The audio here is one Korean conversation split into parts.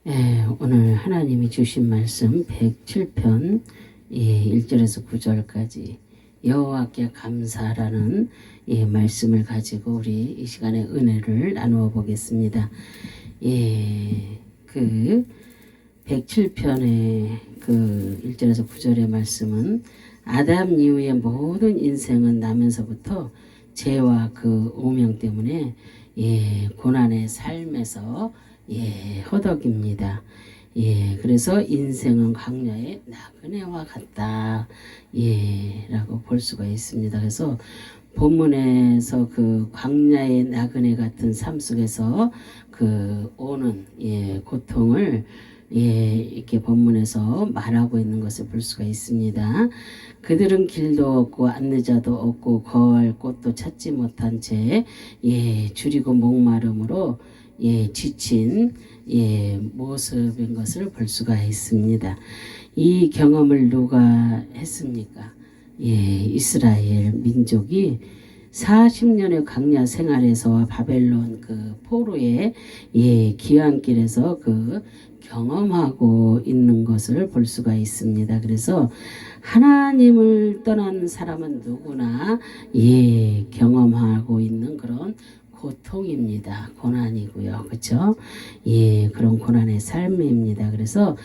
오늘 하나님이 주신 말씀 107편 1절에서 9절까지 여호와께 감사라는 말씀을 가지고 우리 이 시간에 은혜를 나누어 보겠습니다. 그 107편의 그 1절에서 9절의 말씀은 아담 이후의 모든 인생은 나면서부터 죄와 그 오명 때문에 고난의 삶에서 허덕입니다. 그래서 인생은 광야의 나그네와 같다. 라고 볼 수가 있습니다. 그래서 본문에서 그 광야의 나그네 같은 삶 속에서 그 오는 고통을 이렇게 본문에서 말하고 있는 것을 볼 수가 있습니다. 그들은 길도 없고 안내자도 없고 거할 곳도 찾지 못한 채 줄이고 목마름으로 지친 모습인 것을 볼 수가 있습니다. 이 경험을 누가 했습니까? 이스라엘 민족이 40년의 광야 생활에서 바벨론 그 포로의 귀환길에서 그 경험하고 있는 것을 볼 수가 있습니다. 그래서 하나님을 떠난 사람은 누구나 경험하고 있는 그런 고통입니다. 고난이고요. 그렇죠? 그런 고난의 삶입니다. 그래서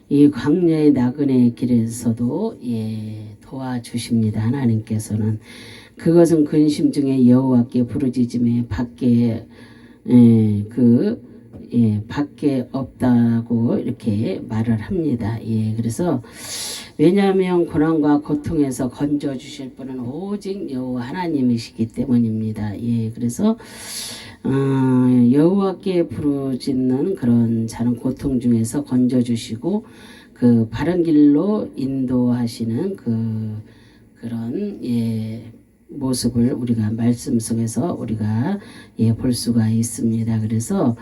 이 광야의 나그네 길에서도 도와주십니다. 하나님께서는 그것은 근심 중에 여호와께 부르짖음에 밖에 밖에 없다고 이렇게 말을 합니다. 그래서 왜냐하면 고난과 고통에서 건져 주실 분은 오직 여호와 하나님이시기 때문입니다. 그래서 여호와께 부르짖는 그런 자는 고통 중에서 건져 주시고 그 바른 길로 인도하시는 그런 모습을 우리가 말씀 속에서 우리가 볼 수가 있습니다. 그래서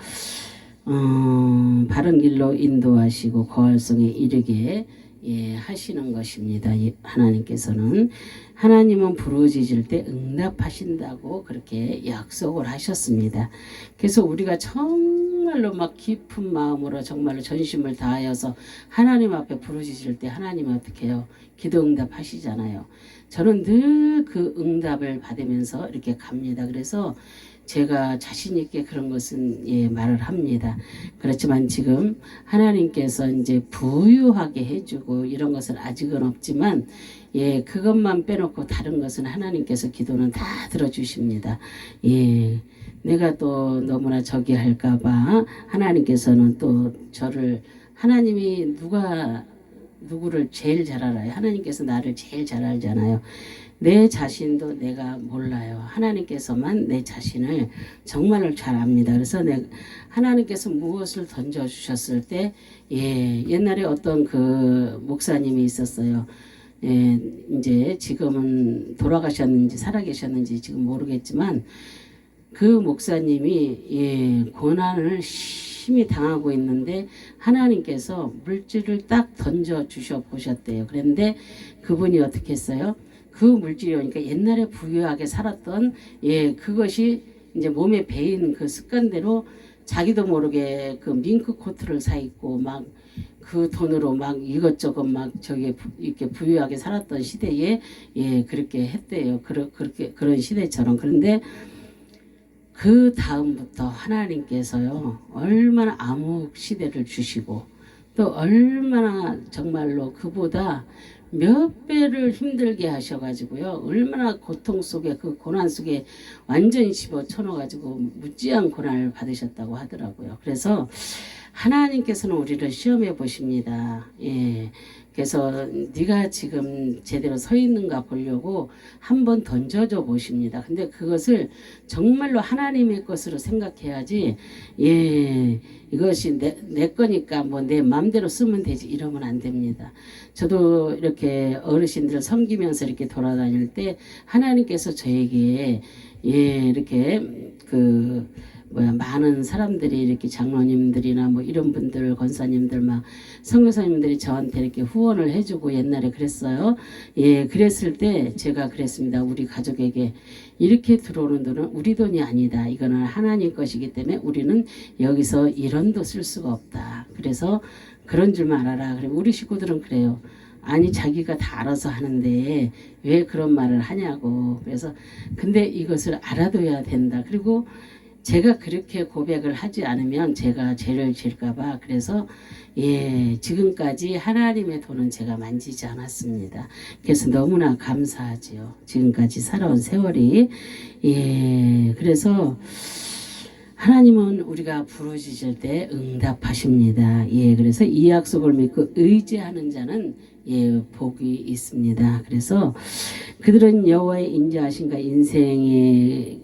바른 길로 인도하시고 거할성에 이르게 하시는 것입니다. 하나님은 부르짖을 때 응답하신다고 그렇게 약속을 하셨습니다. 그래서 우리가 정말로 막 깊은 마음으로 정말로 전심을 다하여서 하나님 앞에 부르짖을 때 하나님은 어떻게 해요? 기도 응답하시잖아요. 저는 늘 그 응답을 받으면서 이렇게 갑니다. 그래서 제가 자신 있게 그런 것은 말을 합니다. 그렇지만 지금 하나님께서 이제 부유하게 해주고 이런 것은 아직은 없지만 그것만 빼놓고 다른 것은 하나님께서 기도는 다 들어주십니다. 내가 또 너무나 저기 할까봐 하나님께서는 또 저를 하나님이 누구를 제일 잘 알아요. 하나님께서 나를 제일 잘 알잖아요. 내 자신도 내가 몰라요. 하나님께서만 내 자신을 정말로 잘 압니다. 그래서 하나님께서 무엇을 던져주셨을 때 옛날에 어떤 그 목사님이 있었어요. 이제 지금은 돌아가셨는지 살아계셨는지 지금 모르겠지만 그 목사님이 고난을 심히 당하고 있는데 하나님께서 물질을 딱 던져주셔 보셨대요. 그런데 그분이 어떻게 했어요? 그 물질이 오니까 옛날에 부유하게 살았던 그것이 이제 몸에 배인 그 습관대로 자기도 모르게 그 밍크 코트를 사 입고 막 그 돈으로 막 이것저것 막 저기 이렇게 부유하게 살았던 시대에 그렇게 했대요. 그렇게 그런 시대처럼. 그런데 그 다음부터 하나님께서요 얼마나 암흑 시대를 주시고 또 얼마나 정말로 그보다 몇 배를 힘들게 하셔가지고요 얼마나 고통 속에 그 고난 속에 완전히 집어쳐넣어가지고 무지한 고난을 받으셨다고 하더라고요. 그래서 하나님께서는 우리를 시험해 보십니다. 그래서 네가 지금 제대로 서 있는가 보려고 한번 던져줘 보십니다. 근데 그것을 정말로 하나님의 것으로 생각해야지 이것이 내 거니까 뭐 내 마음대로 쓰면 되지 이러면 안 됩니다. 저도 이렇게 어르신들 섬기면서 이렇게 돌아다닐 때 하나님께서 저에게 이렇게 많은 사람들이 이렇게 장로님들이나 뭐 이런 분들 권사님들 막 선교사님들이 저한테 이렇게 후원을 해주고 옛날에 그랬어요. 그랬을 때 제가 그랬습니다. 우리 가족에게 이렇게 들어오는 돈은 우리 돈이 아니다. 이거는 하나님 것이기 때문에 우리는 여기서 1원도 쓸 수가 없다. 그래서 그런 줄만 알아라. 그래 우리 식구들은 그래요. 아니 자기가 다 알아서 하는데 왜 그런 말을 하냐고. 그래서 근데 이것을 알아둬야 된다. 그리고 제가 그렇게 고백을 하지 않으면 제가 죄를 질까봐 그래서 지금까지 하나님의 돈은 제가 만지지 않았습니다. 그래서 너무나 감사하지요. 지금까지 살아온 세월이 그래서 하나님은 우리가 부르짖을 때 응답하십니다. 그래서 이 약속을 믿고 의지하는 자는 복이 있습니다. 그래서 그들은 여호와의 인자하심과 인생의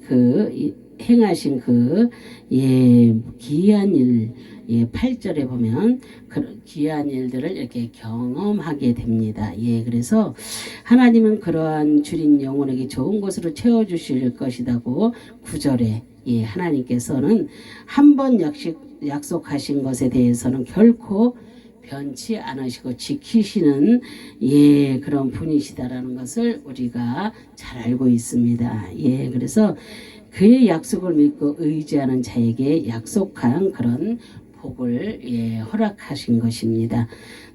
행하신 기이한 일 8절에 보면 그 귀한 일들을 이렇게 경험하게 됩니다. 그래서 하나님은 그러한 줄인 영혼에게 좋은 것으로 채워주실 것이라고 9절에 하나님께서는 한 번 약속하신 것에 대해서는 결코 변치 않으시고 지키시는 그런 분이시다라는 것을 우리가 잘 알고 있습니다. 그래서 그의 약속을 믿고 의지하는 자에게 약속한 그런 복을 허락하신 것입니다.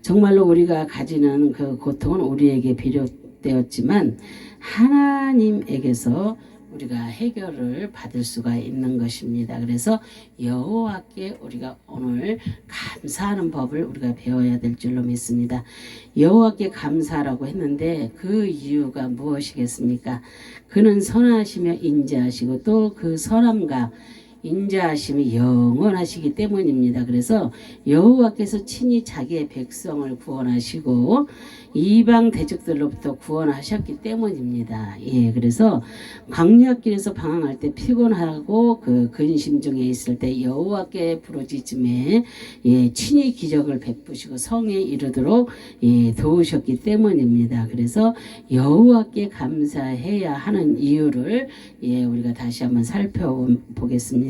정말로 우리가 가지는 그 고통은 우리에게 비롯되었지만 하나님에게서 우리가 해결을 받을 수가 있는 것입니다. 그래서 여호와께 우리가 오늘 감사하는 법을 우리가 배워야 될 줄로 믿습니다. 여호와께 감사하라고 했는데 그 이유가 무엇이겠습니까? 그는 선하시며 인자하시고 또 그 선함과 인자하심이 영원하시기 때문입니다. 그래서 여호와께서 친히 자기의 백성을 구원하시고 이방 대적들로부터 구원하셨기 때문입니다. 그래서 광야길에서 방황할 때 피곤하고 그 근심 중에 있을 때 여호와께 부르짖음에 친히 기적을 베푸시고 성에 이르도록 도우셨기 때문입니다. 그래서 여호와께 감사해야 하는 이유를 우리가 다시 한번 살펴보겠습니다.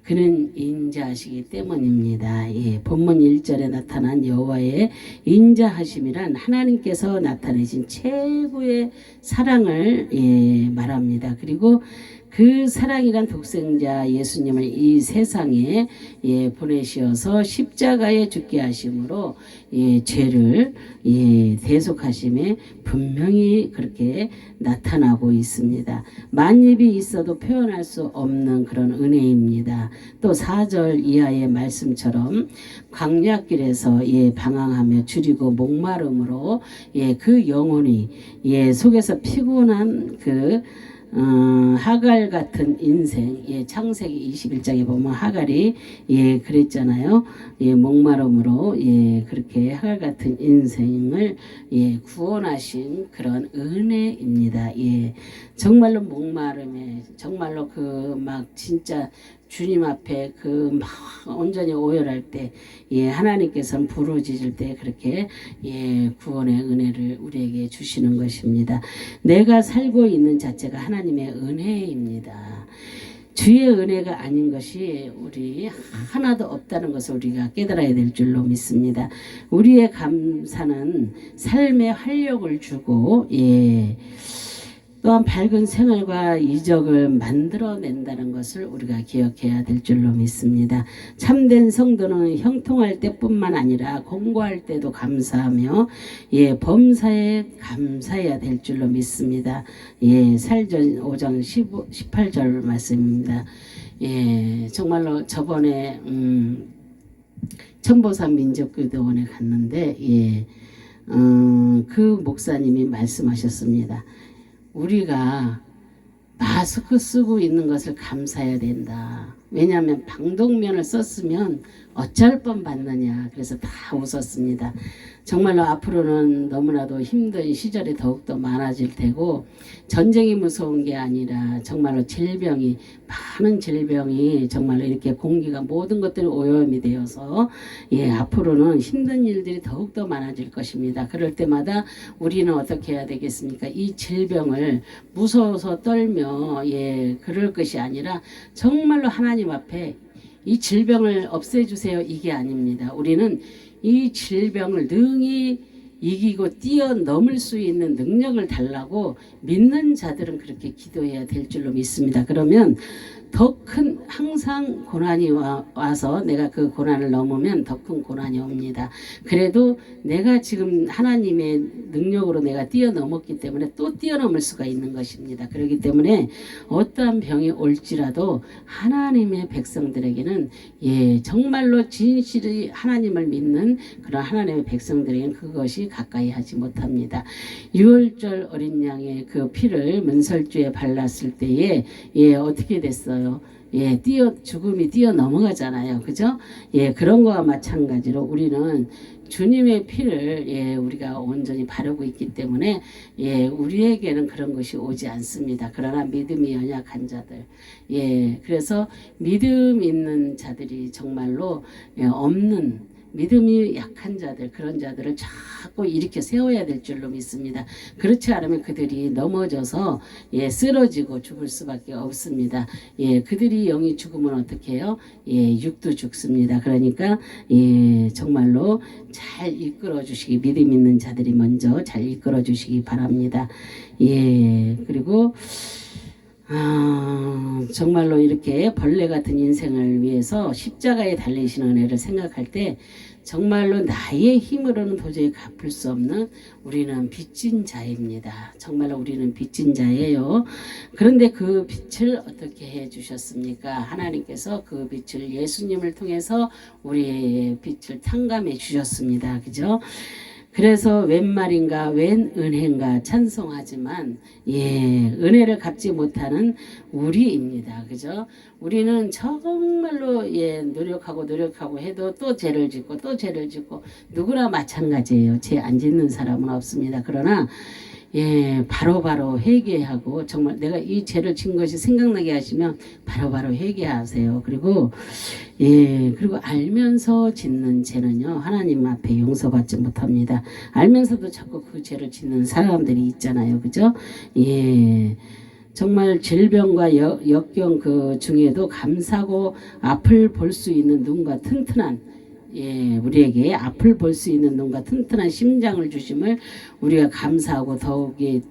그는 인자하시기 때문입니다. 본문 1절에 나타난 여호와의 인자하심이란 하나님께서 나타내신 최고의 사랑을 말합니다. 그리고 그 사랑이란 독생자 예수님을 이 세상에 보내시어서 십자가에 죽게 하심으로 죄를 대속하심에 분명히 그렇게 나타나고 있습니다. 만입이 있어도 표현할 수 없는 그런 은혜입니다. 또 4절 이하의 말씀처럼 광야길에서 방황하며 줄이고 목마름으로 그 영혼이 속에서 피곤한 하갈 같은 인생, 창세기 21장에 보면 하갈이 그랬잖아요. 목마름으로 그렇게 하갈 같은 인생을 구원하신 그런 은혜입니다. 정말로 목마름에 정말로 막 진짜 주님 앞에 막 온전히 오열할 때 하나님께서는 부르짖을 때 그렇게 구원의 은혜를 우리에게 주시는 것입니다. 내가 살고 있는 자체가 하나님의 은혜입니다. 주의 은혜가 아닌 것이 우리 하나도 없다는 것을 우리가 깨달아야 될 줄로 믿습니다. 우리의 감사는 삶에 활력을 주고 또한 밝은 생활과 이적을 만들어낸다는 것을 우리가 기억해야 될 줄로 믿습니다. 참된 성도는 형통할 때뿐만 아니라 공고할 때도 감사하며 범사에 감사해야 될 줄로 믿습니다. 살전 5장 18절 말씀입니다. 정말로 저번에 천보산 민족교도원에 갔는데 그 목사님이 말씀하셨습니다. 우리가 마스크 쓰고 있는 것을 감사해야 된다. 왜냐하면 방독면을 썼으면 어쩔 뻔 받느냐. 그래서 다 웃었습니다. 정말로 앞으로는 너무나도 힘든 시절이 더욱더 많아질 테고 전쟁이 무서운 게 아니라 정말로 많은 질병이 정말로 이렇게 공기가 모든 것들이 오염이 되어서 앞으로는 힘든 일들이 더욱더 많아질 것입니다. 그럴 때마다 우리는 어떻게 해야 되겠습니까? 이 질병을 무서워서 떨며 그럴 것이 아니라 정말로 하나님 앞에 이 질병을 없애주세요 이게 아닙니다. 우리는 이 질병을 능히 이기고 뛰어넘을 수 있는 능력을 달라고 믿는 자들은 그렇게 기도해야 될 줄로 믿습니다. 그러면 더 큰 항상 고난이 와서 내가 그 고난을 넘으면 더 큰 고난이 옵니다. 그래도 내가 지금 하나님의 능력으로 내가 뛰어넘었기 때문에 또 뛰어넘을 수가 있는 것입니다. 그렇기 때문에 어떠한 병이 올지라도 하나님의 백성들에게는 정말로 진실이 하나님을 믿는 그런 하나님의 백성들에게는 그것이 가까이 하지 못합니다. 유월절 어린 양의 그 피를 문설주에 발랐을 때에 어떻게 됐어요? 죽음이 뛰어넘어가잖아요. 그죠? 그런 거와 마찬가지로 우리는 주님의 피를 우리가 온전히 바르고 있기 때문에 우리에게는 그런 것이 오지 않습니다. 그러나 믿음이 연약한 자들, 그래서 믿음 있는 자들이 정말로 없는 믿음이 약한 자들, 그런 자들을 자꾸 일으켜 세워야 될 줄로 믿습니다. 그렇지 않으면 그들이 넘어져서 쓰러지고 죽을 수밖에 없습니다. 그들이 영이 죽으면 어떻게 해요? 육도 죽습니다. 그러니까 정말로 잘 이끌어 주시기, 믿음 있는 자들이 먼저 잘 이끌어 주시기 바랍니다. 그리고 정말로 이렇게 벌레 같은 인생을 위해서 십자가에 달리시는 은혜를 생각할 때 정말로 나의 힘으로는 도저히 갚을 수 없는 우리는 빚진 자입니다. 정말로 우리는 빚진 자예요. 그런데 그 빛을 어떻게 해 주셨습니까? 하나님께서 그 빛을 예수님을 통해서 우리의 빛을 탕감해 주셨습니다. 그죠? 그래서 웬 말인가 웬 은혜인가 찬송하지만 은혜를 갚지 못하는 우리입니다. 그죠? 우리는 정말로 노력하고 해도 또 죄를 짓고 또 죄를 짓고 누구나 마찬가지예요. 죄 안 짓는 사람은 없습니다. 그러나 바로바로 회개하고 정말 내가 이 죄를 진 것이 생각나게 하시면 바로바로 회개하세요. 그리고 그리고 알면서 짓는 죄는요 하나님 앞에 용서받지 못합니다. 알면서도 자꾸 그 죄를 짓는 사람들이 있잖아요. 그죠? 정말 질병과 역경 그 중에도 감사하고 앞을 볼 수 있는 눈과 튼튼한 우리에게 앞을 볼 수 있는 눈과 튼튼한 심장을 주심을 우리가 감사하고 더욱이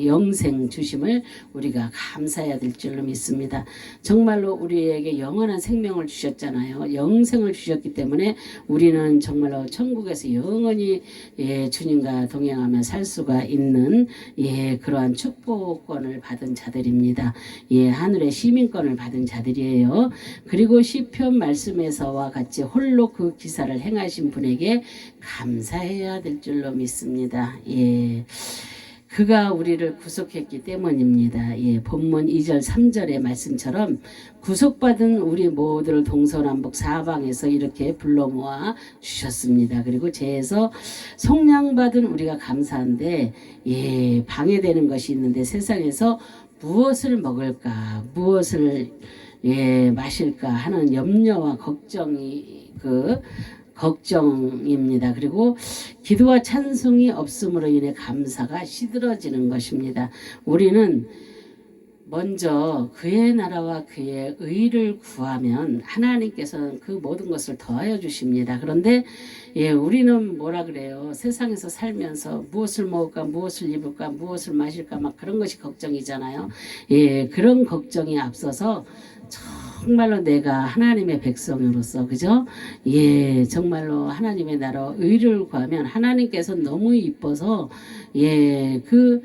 영생 주심을 우리가 감사해야 될 줄로 믿습니다. 정말로 우리에게 영원한 생명을 주셨잖아요. 영생을 주셨기 때문에 우리는 정말로 천국에서 영원히 주님과 동행하며 살 수가 있는 그러한 축복권을 받은 자들입니다. 하늘의 시민권을 받은 자들이에요. 그리고 시편 말씀에서와 같이 홀로 그 기사를 행하신 분에게 감사해야 될 줄로 믿습니다. 그가 우리를 구속했기 때문입니다. 본문 2절 3절의 말씀처럼 구속받은 우리 모두를 동서남북 사방에서 이렇게 불러 모아 주셨습니다. 그리고 죄에서 속량받은 우리가 감사한데 방해되는 것이 있는데 세상에서 무엇을 먹을까 무엇을 마실까 하는 염려와 걱정입니다. 그리고 기도와 찬송이 없음으로 인해 감사가 시들어지는 것입니다. 우리는 먼저 그의 나라와 그의 의를 구하면 하나님께서는 그 모든 것을 더하여 주십니다. 그런데 우리는 뭐라 그래요? 세상에서 살면서 무엇을 먹을까, 무엇을 입을까, 무엇을 마실까 막 그런 것이 걱정이잖아요. 그런 걱정이 앞서서 정말로 내가 하나님의 백성으로서 그죠? 정말로 하나님의 나라 의를 구하면 하나님께서 너무 이뻐서 그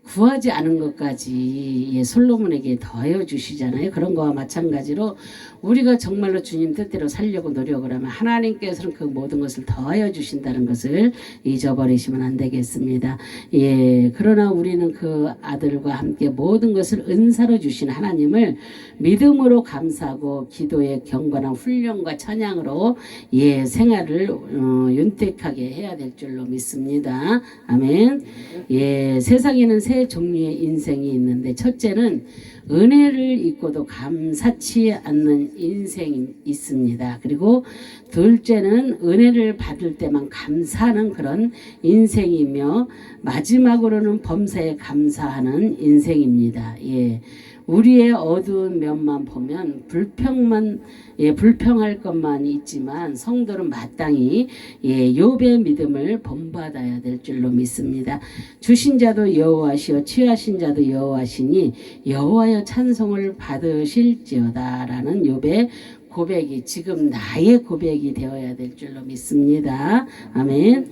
구하지 않은 것까지 솔로몬에게 더하여 주시잖아요. 그런 거와 마찬가지로 우리가 정말로 주님 뜻대로 살려고 노력을 하면 하나님께서는 그 모든 것을 더하여 주신다는 것을 잊어버리시면 안 되겠습니다. 그러나 우리는 그 아들과 함께 모든 것을 은사로 주신 하나님을 믿음으로 감사하고 기도의 경건한 훈련과 찬양으로 생활을 윤택하게 해야 될 줄로 믿습니다. 아멘. 세상에는 세 종류의 인생이 있는데 첫째는 은혜를 잊고도 감사치 않는 인생이 있습니다. 그리고 둘째는 은혜를 받을 때만 감사하는 그런 인생이며 마지막으로는 범사에 감사하는 인생입니다. 우리의 어두운 면만 보면 불평할 것만 있지만 성도는 마땅히 욥의 믿음을 본받아야 될 줄로 믿습니다. 주신 자도 여호와시요 취하신 자도 여호와시니 여호와여 찬송을 받으실지어다라는 욥의 고백이 지금 나의 고백이 되어야 될 줄로 믿습니다. 아멘.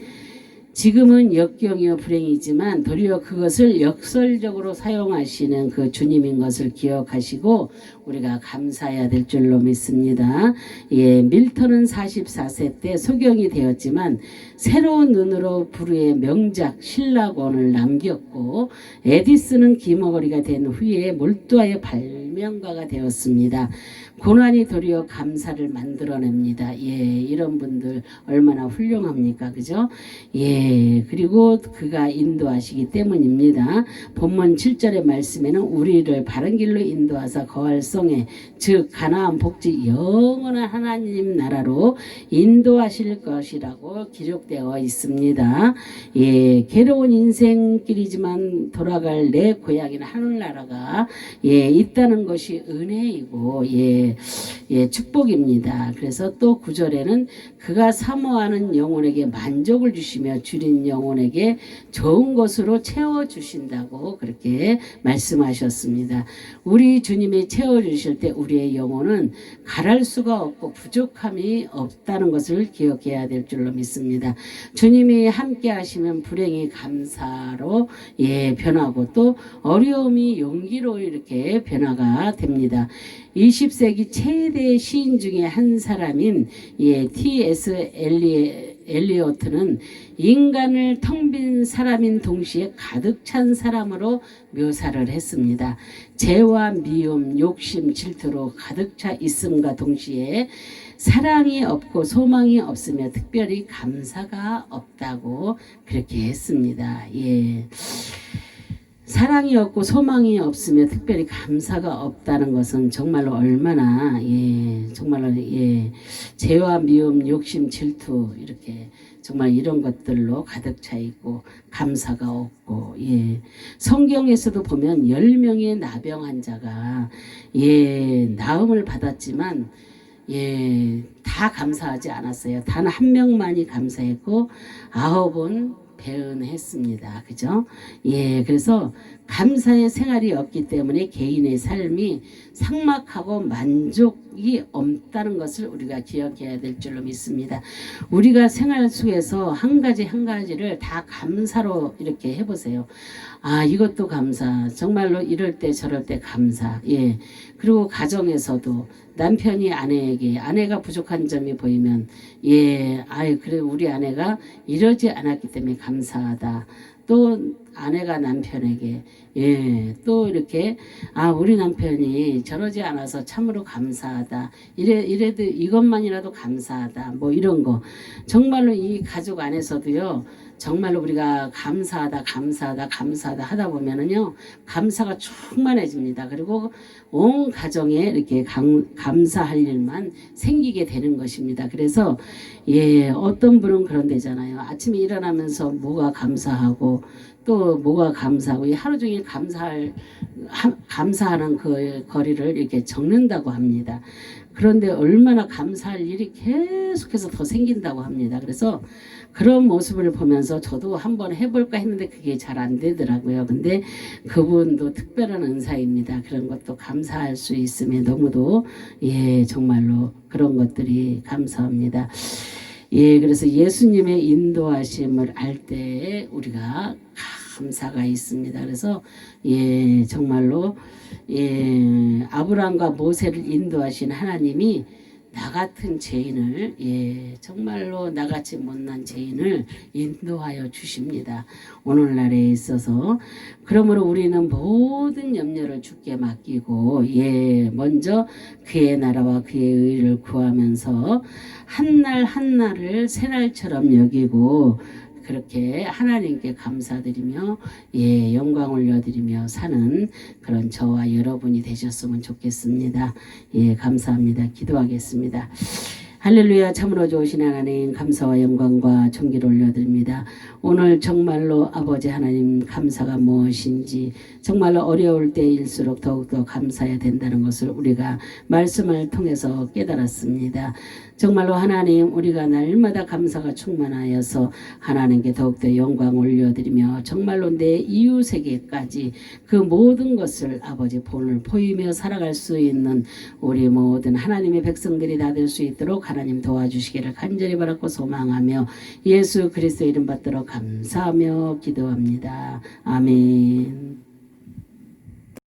지금은 역경이요 불행이지만 도리어 그것을 역설적으로 사용하시는 그 주님인 것을 기억하시고 우리가 감사해야 될 줄로 믿습니다. 밀턴은 44세 때 소경이 되었지만 새로운 눈으로 불후의 명작 신라권을 남겼고 에디슨은 기머거리가 된 후에 몰두하여 발명가가 되었습니다. 고난이 도리어 감사를 만들어냅니다. 이런 분들 얼마나 훌륭합니까? 그죠? 그리고 그가 인도하시기 때문입니다. 본문 7절의 말씀에는 우리를 바른 길로 인도하사 거할 성에 즉 가나안 복지 영원한 하나님 나라로 인도하실 것이라고 기록되어 있습니다. 괴로운 인생길이지만 돌아갈 내 고향인 하늘나라가 있다는 것이 은혜이고 축복입니다. 그래서 또 9절에는 그가 사모하는 영혼에게 만족을 주시며 줄인 영혼에게 좋은 것으로 채워주신다고 그렇게 말씀하셨습니다. 우리 주님이 채워주실 때 우리의 영혼은 갈할 수가 없고 부족함이 없다는 것을 기억해야 될 줄로 믿습니다. 주님이 함께 하시면 불행이 감사로 변하고 또 어려움이 용기로 이렇게 변화가 됩니다. 20세기 최대 시인 중에 한 사람인 T.S. 엘리어트는 인간을 텅 빈 사람인 동시에 가득 찬 사람으로 묘사를 했습니다. 죄와 미움, 욕심, 질투로 가득 차 있음과 동시에 사랑이 없고 소망이 없으며 특별히 감사가 없다고 그렇게 했습니다. 사랑이 없고 소망이 없으며 특별히 감사가 없다는 것은 정말로 얼마나 정말로 죄와 미움, 욕심, 질투 이렇게 정말 이런 것들로 가득 차 있고 감사가 없고 성경에서도 보면 10명의 나병 환자가 나음을 받았지만 다 감사하지 않았어요. 단 한 명만이 감사했고 9은 배은했습니다. 그죠? 그래서 감사의 생활이 없기 때문에 개인의 삶이 삭막하고 만족이 없다는 것을 우리가 기억해야 될 줄로 믿습니다. 우리가 생활 속에서 한 가지를 다 감사로 이렇게 해보세요. 이것도 감사. 정말로 이럴 때 저럴 때 감사. 그리고 가정에서도 남편이 아내가 부족한 점이 보이면 그래 우리 아내가 이러지 않았기 때문에 감사하다. 또 아내가 남편에게 또 이렇게 우리 남편이 저러지 않아서 참으로 감사하다. 이래도 이것만이라도 감사하다. 뭐 이런 거 정말로 이 가족 안에서도요. 정말로 우리가 감사하다 하다 보면은요 감사가 충만해집니다. 그리고 온 가정에 이렇게 감사할 일만 생기게 되는 것입니다. 그래서 어떤 분은 그런 데잖아요. 아침에 일어나면서 뭐가 감사하고 또 뭐가 감사하고 하루 종일 감사하는 그 거리를 이렇게 적는다고 합니다. 그런데 얼마나 감사할 일이 계속해서 더 생긴다고 합니다. 그래서 그런 모습을 보면서 저도 한번 해볼까 했는데 그게 잘 안 되더라고요. 근데 그분도 특별한 은사입니다. 그런 것도 감사할 수 있으면 너무도 정말로 그런 것들이 감사합니다. 그래서 예수님의 인도하심을 알 때 우리가 감사가 있습니다. 그래서 정말로 아브라함과 모세를 인도하신 하나님이 나 같은 죄인을 정말로 나같이 못난 죄인을 인도하여 주십니다. 오늘날에 있어서 그러므로 우리는 모든 염려를 주께 맡기고 먼저 그의 나라와 그의 의를 구하면서 한날 한날을 새날처럼 여기고 그렇게 하나님께 감사드리며 영광 올려드리며 사는 그런 저와 여러분이 되셨으면 좋겠습니다. 감사합니다. 기도하겠습니다. 할렐루야. 참으로 좋으신 하나님 감사와 영광과 존귀를 올려드립니다. 오늘 정말로 아버지 하나님 감사가 무엇인지 정말로 어려울 때일수록 더욱더 감사해야 된다는 것을 우리가 말씀을 통해서 깨달았습니다. 정말로 하나님 우리가 날마다 감사가 충만하여서 하나님께 더욱더 영광 올려드리며 정말로 내 이웃에게까지 그 모든 것을 아버지 본을 보이며 살아갈 수 있는 우리 모든 하나님의 백성들이 다 될 수 있도록 하나님 도와주시기를 간절히 바라고 소망하며 예수 그리스도 이름 받들어 감사하며 기도합니다. 아멘.